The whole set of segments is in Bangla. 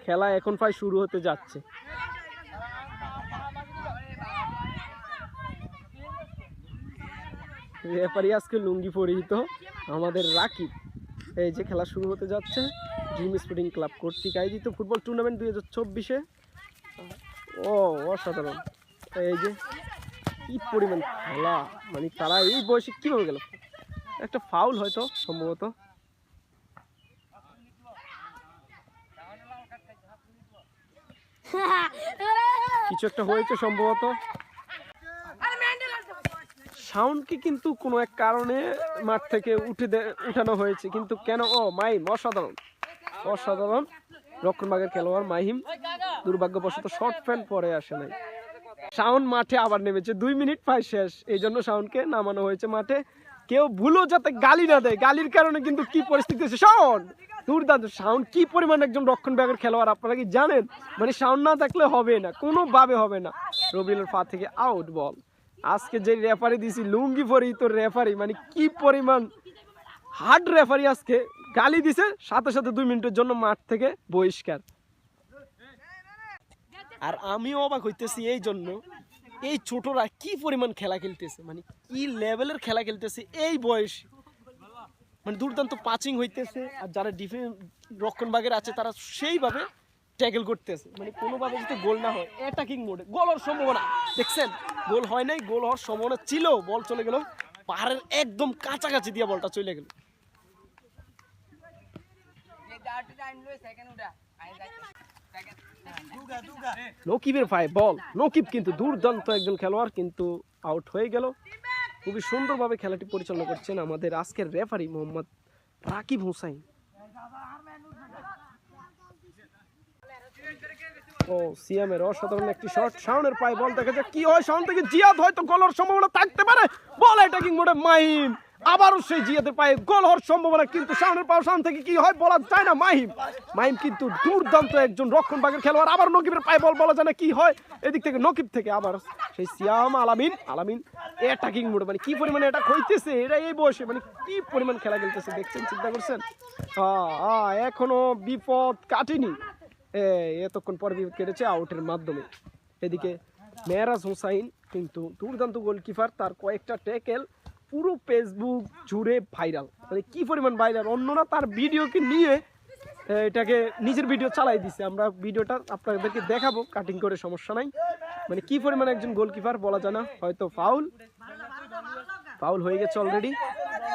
খেলা এখন প্রায় শুরু হতে যাচ্ছে। রেফারি আজকে লুঙ্গি পরিহিত আমাদের রাকিব। এই যে খেলা শুরু হতে যাচ্ছে ড্রিম স্পোর্টিং ক্লাব কর্তৃক আয়োজিত ফুটবল টুর্নামেন্ট 2024-এ। ও অসাধারণ, এই যে কি পরিমাণ খেলা, মানে তারা এই বয়সে কিভাবে গেল। একটা ফাউল হয়তো সম্ভবত, কিছু একটা হয়েছে সম্ভবত। সাউন্ডকে কিন্তু কোনো এক কারণে মাঠ থেকে উঠানো হয়েছে, কিন্তু কেন? ও মাহিম অসাধারণ অসাধারণ রক্ষণভাগের খেলোয়াড় মাহিম দুর্ভাগ্যবশত শর্ট প্যান্ট পরে আসে নাই। সাউন্ড মাঠে আবার নেমেছে, 2 মিনিট প্রায় শেষ, এই জন্য সাউন্ডকে নামানো হয়েছে মাঠে। কেউ ভুলো যাতে গালি না দেয়, গালির কারণে কিন্তু কি পরিস্থিতি হচ্ছে। সাউন্ড দুর্দান্ত, সাউন্ড কি পরিমাণ একজন রক্ষণভাগের খেলোয়াড় আপনারা কি জানেন? মানে সাউন্ড না থাকলে হবে না, কোনোভাবে হবে না। রবিউলের পা থেকে আউট বল। আজকে যে রেফারি দিছি লুঙ্গি পরিহিত রেফারি, মানে কি পরিমাণ হার্ড রেফারি, আজকে গালি দিছে, সাথে সাথে 2 মিনিটের জন্য মাঠ থেকে বহিষ্কার। আর আমিও অবাক হইতেছি এই জন্য, এই ছোটরা কি পরিমাণ খেলা খেলতেছে, মানে কি লেভেলের খেলা খেলতেছে এই বয়সে, মানে দুর্দান্ত পাচিং হইতেছে। আর যারা ডিফেন্স রক্ষণভাগের আছে তারা সেইভাবে ট্যাকেল করতেছে, মানে কোনোভাবে যদি গোল না হয় অ্যাটাকিং মোডে গোল হওয়ার সম্ভাবনা দেখছেন, গোল হয় নাই, গোল হওয়ার সম্ভাবনা ছিল, বল চলে গেল পাহাড়ের একদম কাছাকাছি দিয়ে, বলটা চলে গেল। নকিবের পায়ে বল, নকিব কিন্তু দুর্দান্ত একজন খেলোয়াড়, কিন্তু আউট হয়ে গেল। খুবই সুন্দরভাবে খেলাটি পরিচালনা করছেন আমাদের আজকের রেফারি মোহাম্মদ রাকিব হোসাইন। ও সিএমের অসাধারণ একটি শট, শাওনের পায়ে বল, দেখা যাক কি হয়। শাওন থেকে জিয়াদ হয়তো গোল হওয়ার সম্ভাবনা থাকতে পারে, বল অ্যাটাকিং মোডে মাহিম, আবারও সেই জিয়াদের পায়ে গোল হওয়ার সম্ভাবনা, কিন্তু শাওনের পায়ে শাওন থেকে কি হয় বলা যায় না। মাহিম কিন্তু দুর্দান্ত একজন রক্ষণভাগের খেলোয়াড়, আবার নকিবের পায়ে বল, বলা যায় না কি হয়। এদিক থেকে নকিব থেকে আবার সেই সিয়াম আলামিন অ্যাটাকিং মোডে, মানে কি পরিমাণে অ্যাটাক হইতেছে এরা এই বয়সে, মানে কি পরিমাণ খেলা খেলতেছে দেখছেন, চিন্তা করছেন। এখনো বিপদ কাটেনি, এতক্ষণ পর বিপদ কেটেছে আউটের মাধ্যমে। এদিকে মেহরাজ হোসাইন কিন্তু দুর্দান্ত গোলকিপার, তার কয়েকটা ট্যাকেল পুরো ফেসবুক জুড়ে ভাইরাল, মানে কি পরিমাণ ভাইরাল। অন্যরা তার ভিডিওকে নিয়ে এটাকে নিজের ভিডিও চালাই দিছে, আমরা ভিডিওটা আপনাদেরকে দেখাবো কাটিং করে, সমস্যা নাই। মানে কি পরিমাণ একজন গোলকিপার বলা যায় না। হয়তো ফাউল হয়ে গেছে অলরেডি।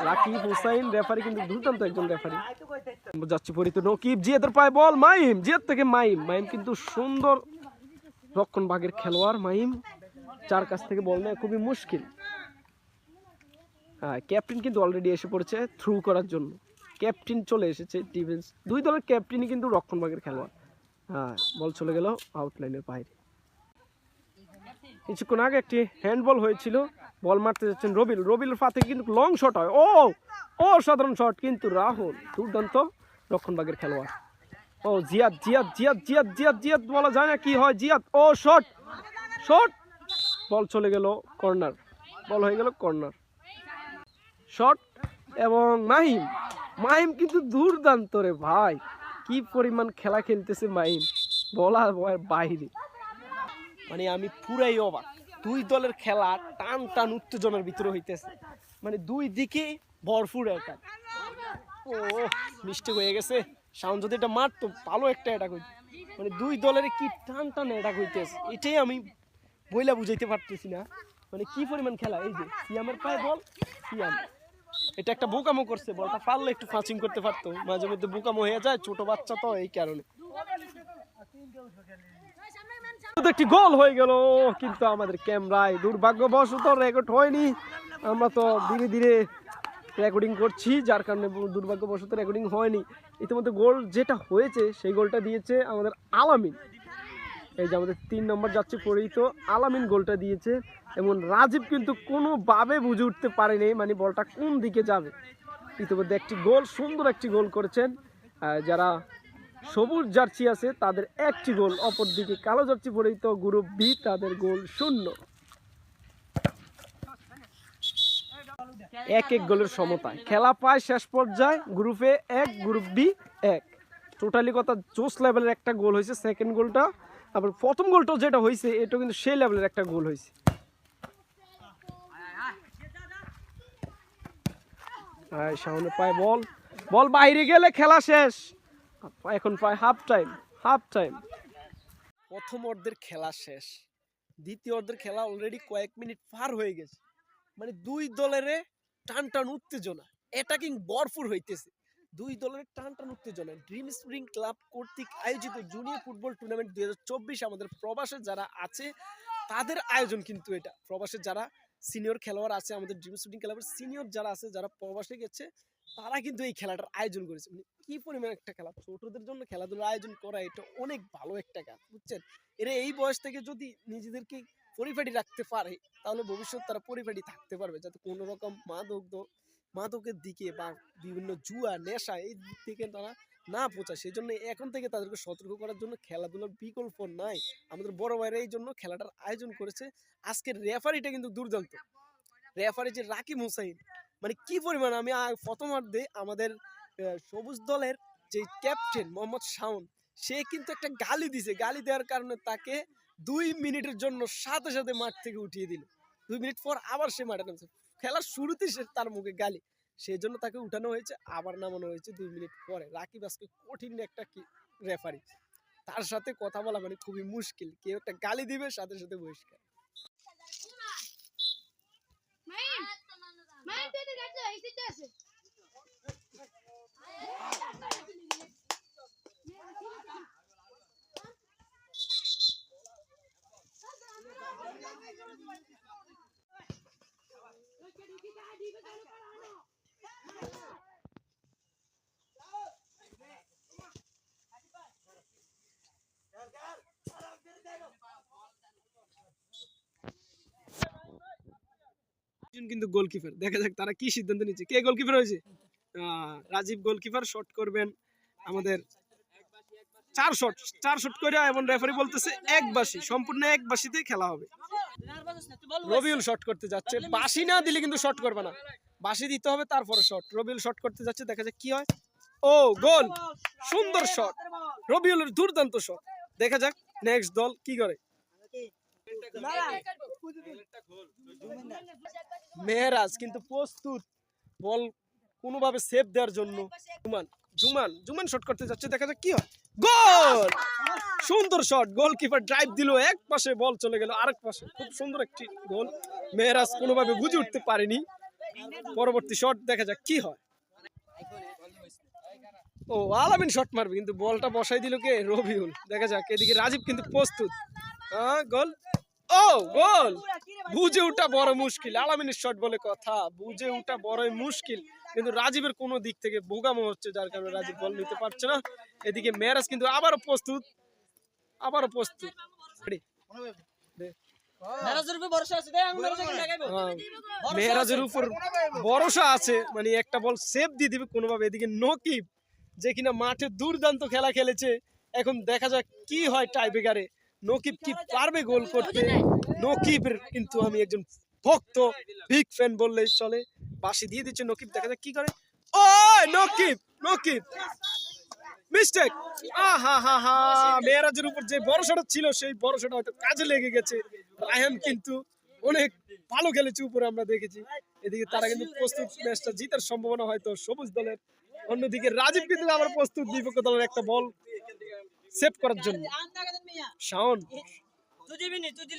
রাকিব হোসাইন রেফারি কিন্তু দুর্দান্ত একজন রেফারি। যাচ্ছি পরিত নকিব, জিয়াদের পায়ে বল, মাহিম, জিয়াদ থেকে মাহিম কিন্তু সুন্দর রক্ষণভাগের খেলোয়াড় মাহিম, যার কাছ থেকে বল নেয় খুবই মুশকিল। ক্যাপ্টেন কিন্তু অলরেডি এসে পড়েছে থ্রু করার জন্য, ক্যাপ্টেন চলে এসেছে। ডিফেন্স দুই দলের ক্যাপ্টেনই কিন্তু রক্ষণভাগের খেলোয়াড়। বল চলে গেল আউটলাইনের বাইরে। কিছুক্ষণ আগে একটি হ্যান্ডবল হয়েছিল, বল মারতে যাচ্ছেন রবিলের পা থেকে কিন্তু লং শট হয়, ও সাধারণ শট, কিন্তু রাহুল দুর্দান্ত রক্ষণভাগের খেলোয়াড়। ও জিয়াদ বলা যায় না কি হয়। জিয়াদ, ও শট, বল চলে গেল কর্নার, বল হয়ে গেল কর্নার শট। এবং মাহিম কিন্তু দুর্দান্ত রে ভাই, কি পরিমাণ খেলা খেলতেছে মাহিম, বলার বাইরে। মানে আমি পুরাই অবাক, দুই দলের খেলা টান উত্তেজনার ভিতরে হইতেছে, মানে দুই দিকে ভরপুর অ্যাটাক। ও মিস্টেক হয়ে গেছে, সাউন্ড যদি এটা মারতো ভালো একটা অ্যাটাক হইতো, মানে দুই দলের কি টান অ্যাটাক হইতেছে, এটাই আমি বইলা বুঝাইতে পারতেছি না, মানে কি পরিমাণ খেলা। এই যে সিয়ামের পায়ে বল, সিয়াম এটা একটা বোকামো করছে, বলটা পারলে একটু ফাঁচিং করতে পারতো, মাঝে মধ্যে বোকামো হয়ে যায়, ছোট বাচ্চা তো, এই কারণে। একটি গোল হয়ে গেল, কিন্তু আমাদের ক্যামেরায় দুর্ভাগ্যবশত রেকর্ড হয়নি। আমরা তো ধীরে ধীরে রেকর্ডিং করছি, যার কারণে দুর্ভাগ্যবশত রেকর্ডিং হয়নি। ইতিমধ্যে গোল যেটা হয়েছে সেই গোলটা দিয়েছে আমাদের আলামিন। এই যে আমাদের 3 নম্বর যাচ্ছে পরিহিত আলামিন গোলটা দিয়েছে, এবং রাজীব কিন্তু কোনোভাবে বুঝে উঠতে পারেনি মানে বলটা কোন দিকে যাবে। ইতিমধ্যে একটি গোল, সুন্দর একটি গোল করেছেন যারা সবুজ জার্সি আছে তাদের একটি গোল, অপরদিকে কালো জার্সি পরিহিত গ্রুপ বি তাদের গোল 0। এক গোলের সমতায় খেলা পায় শেষ পর্যায়ে, গ্রুপে 1 গ্রুপ বি 1। টোটালি কথা জোস লেভেলের একটা গোল হয়েছে সেকেন্ড গোলটা, আবার প্রথম গোলটা যেটা হয়েছে এটা কিন্তু সেই লেভেলের একটা গোল হয়েছে। সামনে পায় বল, বল বাইরে গেলে খেলা শেষ। এখন পায় হাফ টাইম। প্রথম অর্ধের খেলা শেষ, দ্বিতীয় অর্ধের খেলা অলরেডি কয়েক মিনিট পার হয়ে গেছে। মানে দুই দলের টান উত্তেজনা, অ্যাটাকিং ভরপুর হইতেছে। দুই দলের টান উত্তেজনা। ড্রিম স্প্রিং ক্লাব কর্তৃক আয়োজিত জুনিয়র ফুটবল টুর্নামেন্ট 2024 আমাদের প্রবাসে যারা আছে তাদের আয়োজন কিন্তু এটা। প্রবাসে যারা সিনিয়র খেলোয়াড় আছে, আমাদের ড্রিম স্প্রিং ক্লাবের সিনিয়র যারা আছে, যারা প্রবাসে গেছে, তারা কিন্তু এই খেলাটার আয়োজন করেছে। মানে কি পরিমাণ একটা খেলা, ছোটদের জন্য খেলাধুলার আয়োজন করা এটা অনেক ভালো একটা কাজ, বুঝছেন। এরা এই বয়স থেকে যদি নিজেদেরকে পরিপাটি রাখতে পারে তাহলে ভবিষ্যৎ তারা পরিপাটি থাকতে পারবে, যাতে কোনো রকম মাদকের দিকে বা বিভিন্ন জুয়া নেশা এই দিক থেকে তারা না পৌঁছায়। সেই জন্য এখন থেকে তাদেরকে সতর্ক করার জন্য খেলাধুলার বিকল্প নাই। আমাদের বড় ভাইরা এই জন্য খেলাটার আয়োজন করেছে। আজকের রেফারিটা কিন্তু দুর্দান্ত, রেফারি যে রাকিব হুসাইন, মানে কি পরিমাণ। আমি প্রথমার্ধে আমাদের সবুজ দলের যে ক্যাপ্টেন মোহাম্মদ শাওন, সে কিন্তু একটা গালি দিছে, গালি দেওয়ার কারণে তাকে 2 মিনিটের জন্য সাথে সাথে মাঠ থেকে উঠিয়ে দিল। 2 মিনিট পর আবার সে মাঠে নামছে, খেলার শুরুতেই সে তার মুখে গালি, সেই জন্য তাকে উঠানো হয়েছে, আবার নামানো হয়েছে 2 মিনিট পরে। রাকিব আজকে কঠিন একটা রেফারি, তার সাথে কথা বলা মানে খুবই মুশকিল। কেউ একটা গালি দিবে সাথে সাথে বহিষ্কার। কিন্তু গোলকিপার, দেখা যাক তারা কি সিদ্ধান্ত নিচ্ছে। কে গোলকিপার হয়েছে? রাজীব গোলকিপার। শট করবেন আমাদের 4 শট করে, এবং রেফারি বলতেছে একবাসী, সম্পূর্ণ একবাসীতে খেলা হবে। রবিউল শট করতে যাচ্ছে, বাসি না দিলে কিন্তু শট করবে না, বাসি দিতে হবে তারপরে শট। রবিউল শট করতে যাচ্ছে, দেখা যাক কি হয়। ও গোল, সুন্দর শট, রবিউলের দুর্দান্ত শট। দেখা যাক নেক্সট দল কি করে। মেহরাজ কিন্তু প্রস্তুত বল কোনোভাবে সেভ দেওয়ার জন্য। জুমান শট করতে যাচ্ছে, দেখা যাক কি হয়। গোল, সুন্দর শট, গোলকিপার ড্রাইভ দিল, এক পাশে বল চলে গেল আরেক পাশে, খুব সুন্দর একটি গোল। মেহরাজ কোনোভাবে বুঝে উঠতে পারেনি। পরবর্তী শট দেখা যাক কি হয়। ও আলামিন শট মারবে, কিন্তু বলটা বসাই দিল কে? রবিউল। দেখা যাক, এদিকে রাজীব কিন্তু প্রস্তুত। গোল, ও গোল। বুঝে ওঠা বড় মুশকিল, আলামিনের শট বলে কথা, বুঝে ওঠা বড়ই মুশকিল, কিন্তু রাজীবের কোনো দিক থেকে বোগামো হচ্ছে, যার কারণে রাজীব বল নিতে পারছে না। এদিকে মেহরাজ কিন্তু আবারও প্রস্তুত। মেহরাজের উপর ভরসা আছে, মানে একটা বল সেভ দিয়ে দিবে কোনোভাবে। এদিকে নকিব, যে কিনা মাঠে দুর্দান্ত খেলা খেলেছে, এখন দেখা যাক কি হয় টাই ব্রেকারে। নকিব কি পারবে গোল করতে? নকিবের কিন্তু আমি একজন ভক্ত, বিগ ফ্যান বললেই চলে। বাসি দিয়ে দিচ্ছে নকিব, দেখা যাক কি করে। ও নকিব মিস্টেক। মেহরাজের উপর যে ভরসাটা ছিল সেই ভরসাটা হয়তো কাজে লেগে গেছে। রায়হান কিন্তু অনেক ভালো খেলেছে উপরে, আমরা দেখেছি। এদিকে তারা কিন্তু প্রস্তুত, ম্যাচটা জিতার সম্ভাবনা হয়তো সবুজ দলের। অন্যদিকে রাজীব কিন্তু আবার প্রস্তুত বিপক্ষ দলের একটা বল সেভ করার জন্য।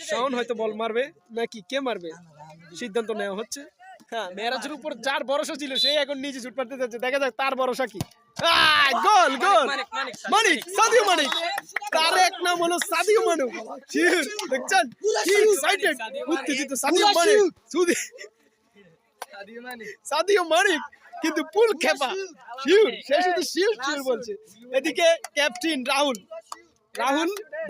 শাওন হয়তো বল মারবে, নাকি কে মারবে সিদ্ধান্ত নেওয়া হচ্ছে। হ্যাঁ, মেহরাজের উপর যার ভরসা ছিল সেই এখন নিজে শুট মারতে যাচ্ছে, দেখা যাক তার ভরসা কি। গোল, মানিক, সাদিও মানিক, তার এক নাম হলো সাদিও মানিক। দেখছেন কি এক্সাইটেড, উত্তেজিত সাদিও মানিক কিন্তু ফুল খেপা, সে শুধু শিল বলছে। এদিকে ক্যাপ্টেন রাহুল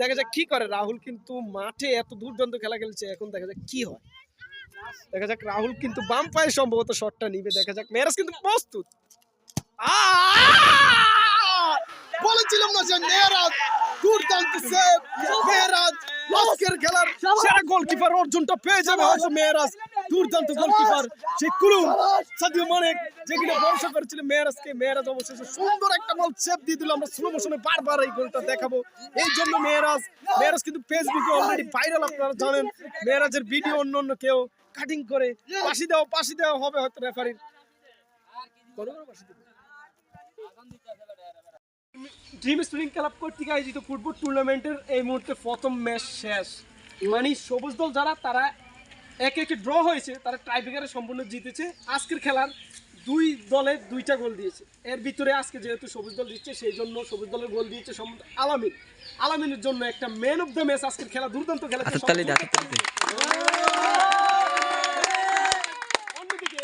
দেখা যাক কি করে। রাহুল কিন্তু মাঠে এত দুর্দান্ত খেলা খেলছে, এখন দেখা যাক কি হয়। দেখা যাক, রাহুল কিন্তু বাম পায়ে সম্ভবত শটটা নিবে। দেখা যাক, মেহরাজ কিন্তু প্রস্তুত। বলেছিলাম না যে মেহরাজ দুর্দান্ত সেভ, মেহরাজ আজকের খেলার সেরা গোলকিপার অর্জনটা পেয়ে যাবে হয়তো মেহরাজ। দুর্দান্ত গোলকিপার সেই কুলুম সাদিও মানে যেগুলো ভরসা করেছিল মেহরাজকে, মেহরাজ অবশেষে সুন্দর একটা বল সেভ দিয়ে দিল। আমরা স্লো মোশনে বারবার এই গোলটা দেখাবো। এই জন্য মেহরাজ কিন্তু ফেসবুকে অলরেডি ভাইরাল, আপনারা জানেন। মেহরাজের ভিডিও অন্য কেউ কাটিং করে পাশি দেওয়া হবে হয়তো রেফারির। ড্রিম স্প্রিং ক্লাব কর্তৃক আয়োজিত ফুটবল টুর্নামেন্টের এই মুহূর্তে প্রথম ম্যাচ শেষ। মানে সবুজ দল যারা তারা একে ড্র হয়েছে, তারা টাইব্রেকারে সম্পূর্ণ জিতেছে। আজকের খেলার দুই দলে দুইটা গোল দিয়েছে। এর ভিতরে আজকে যেহেতু সবুজ দল দিচ্ছে সেই জন্য সবুজ দলের গোল দিয়েছে আলামিনের জন্য একটা ম্যান অফ দ্য ম্যাচ। আজকের খেলা দুর্দান্ত খেলা। অন্যদিকে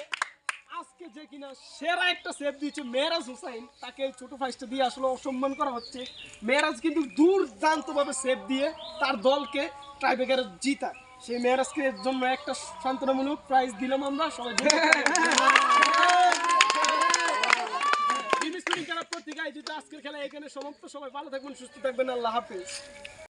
আজকে যে কিনা সেরা একটা সেভ দিয়েছে মেহরাজ হোসাইন, তাকে ছোট ফাইসটা দিয়ে আসলে অসম্মান করা হচ্ছে। মেহরাজ কিন্তু দুর্দান্ত ভাবে সেভ দিয়ে তার দলকে টাইব্রেকারে জিতায়। সেই মেহরাজকে এর জন্য একটা সান্ত্বনামূলক প্রাইজ দিলাম আমরা সবাই। আজকের খেলা এখানে সমাপ্ত। সবাই ভালো থাকবেন, সুস্থ থাকবেন। আল্লাহ হাফেজ।